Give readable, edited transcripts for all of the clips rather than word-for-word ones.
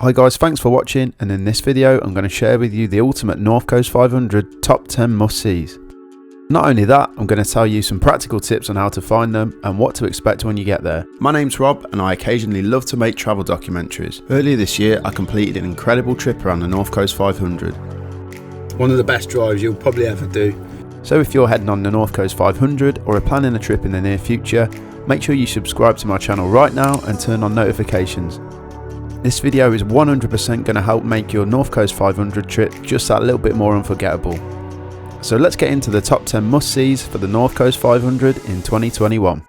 Hi guys, thanks for watching, and in this video I'm going to share with you the ultimate North Coast 500 top 10 must-sees. Not only that, I'm going to tell you some practical tips on how to find them and what to expect when you get there. My name's Rob and I occasionally love to make travel documentaries. Earlier this year I completed an incredible trip around the North Coast 500. One of the best drives you'll probably ever do. So if you're heading on the North Coast 500 or are planning a trip in the near future, make sure you subscribe to my channel right now and turn on notifications. This video is 100% going to help make your North Coast 500 trip just that little bit more unforgettable. So let's get into the top 10 must-sees for the North Coast 500 in 2021.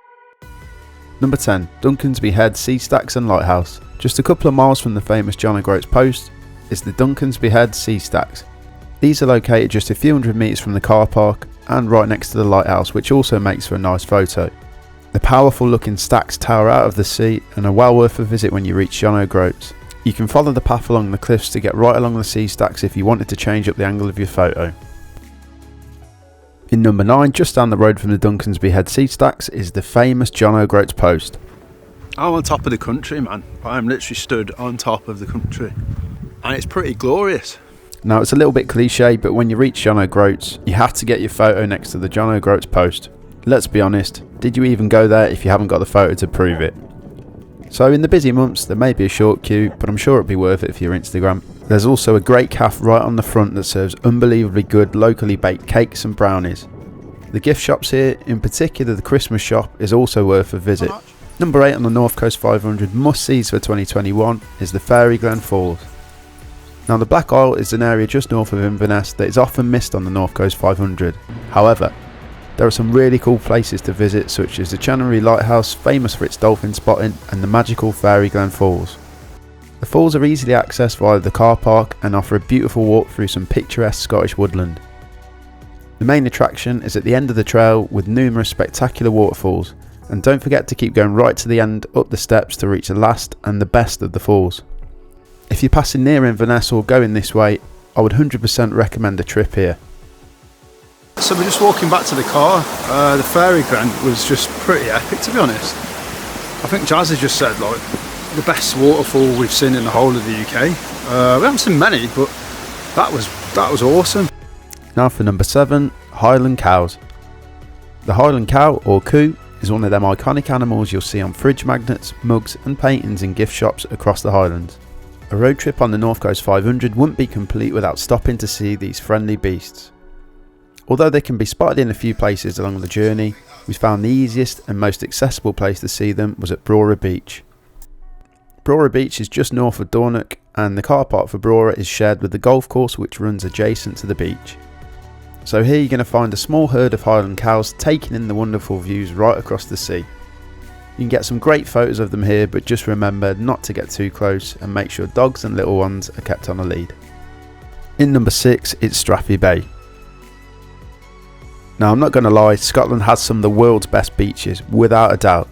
Number 10. Duncansby Head Sea Stacks and Lighthouse. Just a couple of miles from the famous John O'Groats post is the Duncansby Head Sea Stacks. These are located just a few hundred metres from the car park and right next to the lighthouse, which also makes for a nice photo. The powerful looking stacks tower out of the sea and are well worth a visit when you reach John O'Groats. You can follow the path along the cliffs to get right along the sea stacks if you wanted to change up the angle of your photo. In number 9, just down the road from the Duncansby Head Sea Stacks, is the famous John O'Groats post. I'm on top of the country, man. I'm literally stood on top of the country and it's pretty glorious. Now it's a little bit cliche, but when you reach John O'Groats you have to get your photo next to the John O'Groats post. Let's be honest, did you even go there if you haven't got the photo to prove it? So in the busy months there may be a short queue, but I'm sure it'll be worth it for your Instagram. There's also a great cafe right on the front that serves unbelievably good locally baked cakes and brownies. The gift shops here, in particular the Christmas shop, is also worth a visit. Number 8 on the North Coast 500 must-sees for 2021 is the Fairy Glen Falls. Now the Black Isle is an area just north of Inverness that is often missed on the North Coast 500. However, there are some really cool places to visit, such as the Chanonry Lighthouse, famous for its dolphin spotting, and the magical Fairy Glen Falls. The falls are easily accessed via the car park and offer a beautiful walk through some picturesque Scottish woodland. The main attraction is at the end of the trail with numerous spectacular waterfalls, and don't forget to keep going right to the end up the steps to reach the last and the best of the falls. If you're passing near Inverness or going this way, I would 100% recommend a trip here. So we're just walking back to the car. The Fairy Glen was just pretty epic, to be honest. I think Jazz has just said like the best waterfall we've seen in the whole of the UK. We haven't seen many, but that was awesome. Now for number 7, Highland cows. The Highland cow, or coo, is one of them iconic animals you'll see on fridge magnets, mugs and paintings in gift shops across the Highlands. A road trip on the North Coast 500 wouldn't be complete without stopping to see these friendly beasts. Although they can be spotted in a few places along the journey, we found the easiest and most accessible place to see them was at Brora Beach. Brora Beach is just north of Dornoch, and the car park for Brora is shared with the golf course which runs adjacent to the beach. So here you're going to find a small herd of Highland cows taking in the wonderful views right across the sea. You can get some great photos of them here, but just remember not to get too close and make sure dogs and little ones are kept on a lead. In number 6, it's Strathy Bay. Now I'm not going to lie, Scotland has some of the world's best beaches, without a doubt.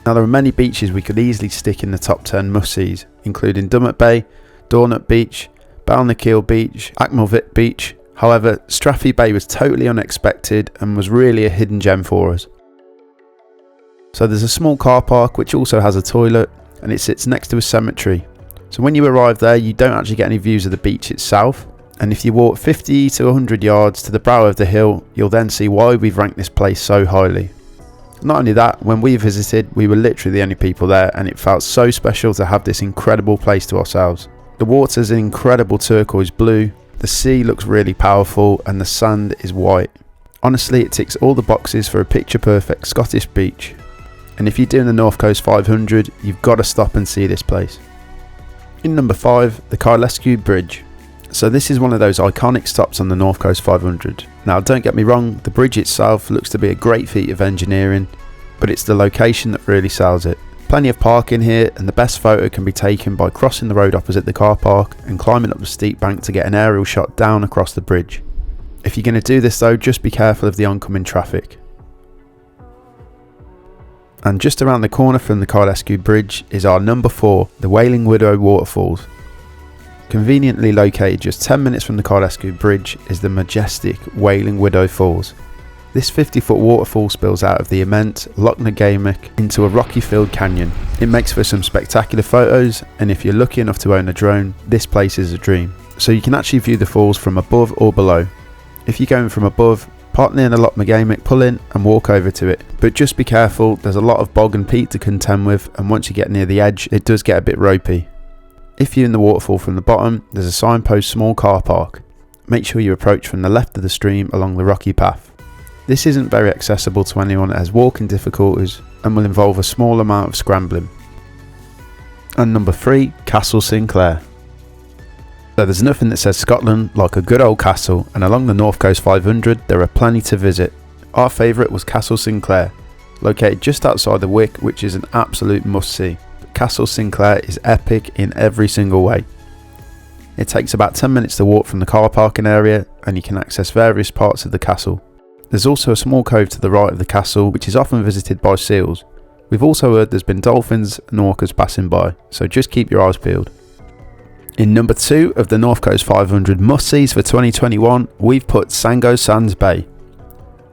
Now there are many beaches we could easily stick in the top 10 must-sees, including Dummet Bay, Dornoch Beach, Balnakeil Beach, Achmelvik Beach. However, Strathy Bay was totally unexpected and was really a hidden gem for us. So there's a small car park which also has a toilet, and it sits next to a cemetery. So when you arrive there you don't actually get any views of the beach itself. And if you walk 50 to 100 yards to the brow of the hill, you'll then see why we've ranked this place so highly. Not only that, when we visited, we were literally the only people there, and it felt so special to have this incredible place to ourselves. The water's an incredible turquoise blue, the sea looks really powerful, and the sand is white. Honestly, it ticks all the boxes for a picture perfect Scottish beach. And if you're doing the North Coast 500, you've got to stop and see this place. In number 5, the Kylesku Bridge. So this is one of those iconic stops on the North Coast 500. Now don't get me wrong, the bridge itself looks to be a great feat of engineering, but it's the location that really sells it. Plenty of parking here, and the best photo can be taken by crossing the road opposite the car park and climbing up the steep bank to get an aerial shot down across the bridge. If you're going to do this though, just be careful of the oncoming traffic. And just around the corner from the Kylesku Bridge is our number 4, the Wailing Widow Waterfalls. Conveniently located just 10 minutes from the Kylesku Bridge is the majestic Wailing Widow Falls. This 50-foot waterfall spills out of the immense Loch into a rocky-filled canyon. It makes for some spectacular photos, and if you're lucky enough to own a drone, this place is a dream. So you can actually view the falls from above or below. If you're going from above, park near the Loch pull in and walk over to it. But just be careful, there's a lot of bog and peat to contend with, and once you get near the edge, it does get a bit ropey. If you're in the waterfall from the bottom, there's a signpost small car park. Make sure you approach from the left of the stream along the rocky path. This isn't very accessible to anyone that has walking difficulties and will involve a small amount of scrambling. And number 3, Castle Sinclair. So there's nothing that says Scotland like a good old castle, and along the North Coast 500 there are plenty to visit. Our favourite was Castle Sinclair, located just outside the Wick, which is an absolute must see. Castle Sinclair is epic in every single way. It takes about 10 minutes to walk from the car parking area, and you can access various parts of the castle. There's also a small cove to the right of the castle, which is often visited by seals. We've also heard there's been dolphins and orcas passing by, so just keep your eyes peeled. In number 2 of the North Coast 500 must-sees for 2021, we've put Sango Sands Bay.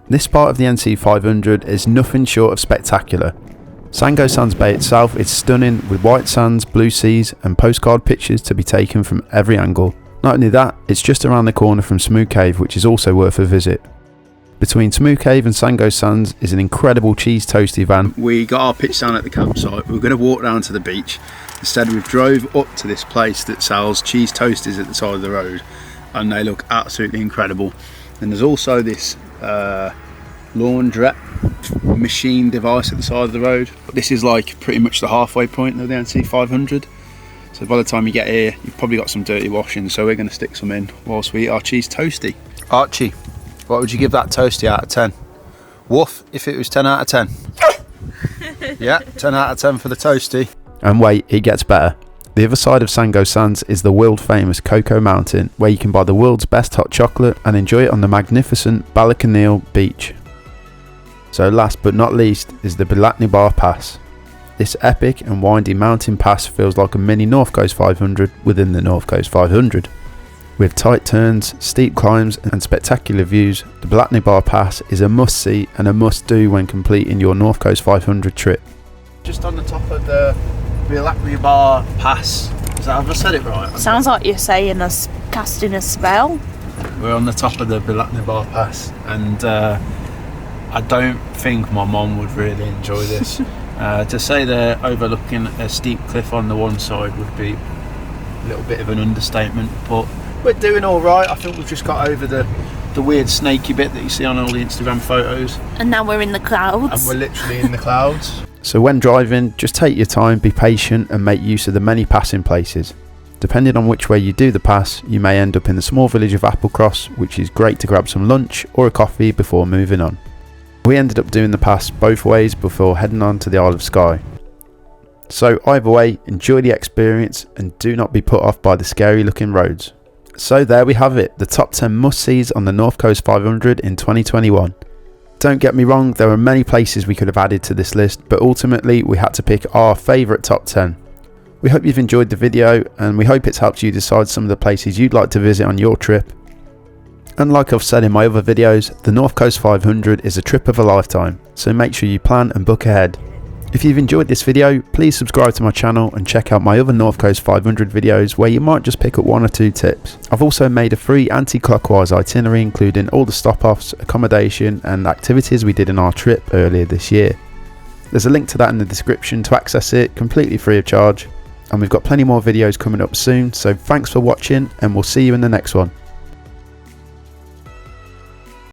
This part of the NC500 is nothing short of spectacular. Sango Sands Bay itself is stunning, with white sands, blue seas and postcard pictures to be taken from every angle. Not only that, it's just around the corner from Smoo Cave, which is also worth a visit. Between Smoo Cave and Sango Sands is an incredible cheese toasty van. We got our pitch down at the campsite. We were going to walk down to the beach. Instead, we drove up to this place that sells cheese toasties at the side of the road, and they look absolutely incredible. And there's also this laundrette machine device at the side of the road. This is like pretty much the halfway point of the NC500. So by the time you get here, you've probably got some dirty washing. So we're going to stick some in whilst we eat our cheese toasty. Archie, what would you give that toasty out of 10? Woof, if it was 10 out of 10. Yeah, 10 out of 10 for the toasty. And wait, it gets better. The other side of Sango Sands is the world famous Cocoa Mountain, where you can buy the world's best hot chocolate and enjoy it on the magnificent Bealach beach. So last but not least is the Bealach Pass. This epic and windy mountain pass feels like a mini North Coast 500 within the North Coast 500. With tight turns, steep climbs and spectacular views, the Bealach Pass is a must-see and a must-do when completing your North Coast 500 trip. Just on the top of the Bealach Pass, have I said it right? Sounds like you're saying us casting a spell. We're on the top of the Bealach Pass, and I don't think my mum would really enjoy this. To say they're overlooking a steep cliff on the one side would be a little bit of an understatement, but we're doing all right. I think we've just got over the weird snaky bit that you see on all the Instagram photos. And now we're in the clouds. And we're literally in the clouds. So when driving, just take your time, be patient and make use of the many passing places. Depending on which way you do the pass, you may end up in the small village of Applecross, which is great to grab some lunch or a coffee before moving on. We ended up doing the pass both ways before heading on to the Isle of Skye. So either way, enjoy the experience and do not be put off by the scary looking roads. So there we have it, the top 10 must-sees on the North Coast 500 in 2021. Don't get me wrong, there are many places we could have added to this list, but ultimately we had to pick our favourite top 10. We hope you've enjoyed the video and we hope it's helped you decide some of the places you'd like to visit on your trip. And like I've said in my other videos, the North Coast 500 is a trip of a lifetime, so make sure you plan and book ahead. If you've enjoyed this video, please subscribe to my channel and check out my other North Coast 500 videos where you might just pick up 1 or 2 tips. I've also made a free anti-clockwise itinerary including all the stop-offs, accommodation and activities we did in our trip earlier this year. There's a link to that in the description to access it completely free of charge. And we've got plenty more videos coming up soon, so thanks for watching and we'll see you in the next one.